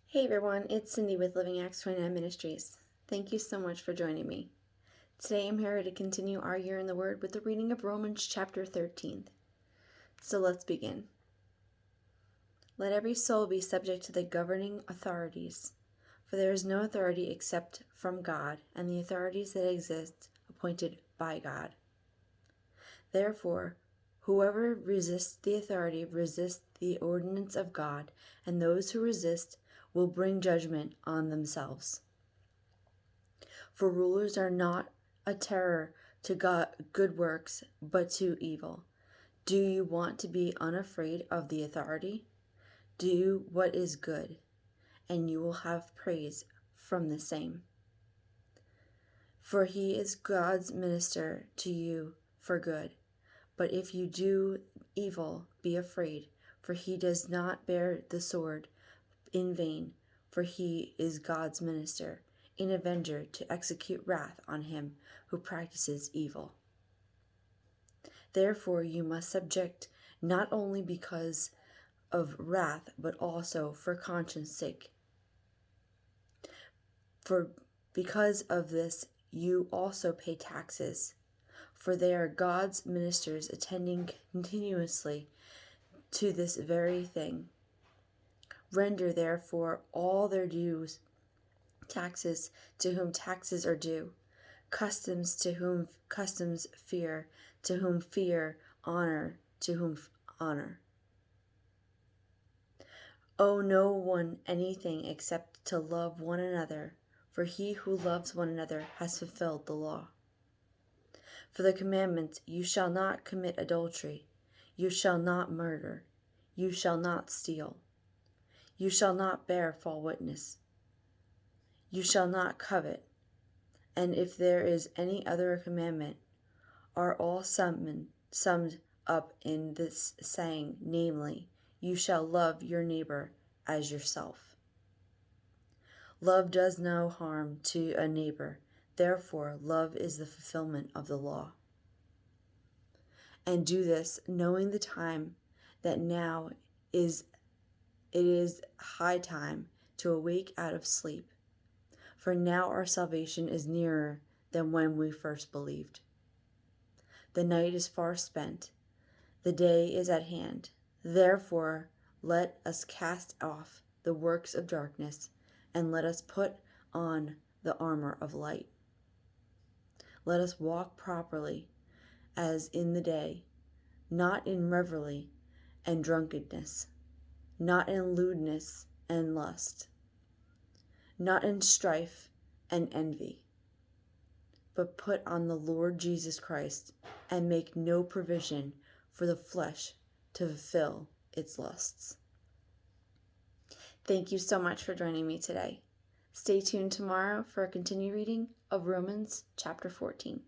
Hey everyone, it's Cindy with Living Acts 29 Ministries. Thank you so much for joining me. Today I'm here to continue our year in the Word with the reading of Romans chapter 13. So let's begin. Let every soul be subject to the governing authorities, for there is no authority except from God, and the authorities that exist appointed by God. Therefore, whoever resists the authority resists the ordinance of God, and those who resist will bring judgment on themselves. For rulers are not a terror to good works, but to evil. Do you want to be unafraid of the authority? Do what is good, and you will have praise from the same. For he is God's minister to you for good. But if you do evil, be afraid, for he does not bear the sword in vain, for he is God's minister, an avenger to execute wrath on him who practices evil. Therefore you must subject, not only because of wrath, but also for conscience sake. For because of this you also pay taxes, for they are God's ministers attending continuously to this very thing. Render therefore all their dues, taxes to whom taxes are due, customs to whom customs, fear to whom fear, honor to whom honor. Owe no one anything except to love one another, for he who loves one another has fulfilled the law. For the commandment, you shall not commit adultery, you shall not murder, you shall not steal, you shall not bear false witness, you shall not covet, and if there is any other commandment, are all summed up in this saying, namely, you shall love your neighbor as yourself. Love does no harm to a neighbor, therefore love is the fulfillment of the law. And do this, knowing the time, that now it is high time to awake out of sleep. For now our salvation is nearer than when we first believed. The night is far spent, the day is at hand. Therefore let us cast off the works of darkness, and let us put on the armor of light. Let us walk properly as in the day, not in revelry and drunkenness, not in lewdness and lust, not in strife and envy, but put on the Lord Jesus Christ, and make no provision for the flesh to fulfill its lusts. Thank you so much for joining me today. Stay tuned tomorrow for a continued reading of Romans chapter 14.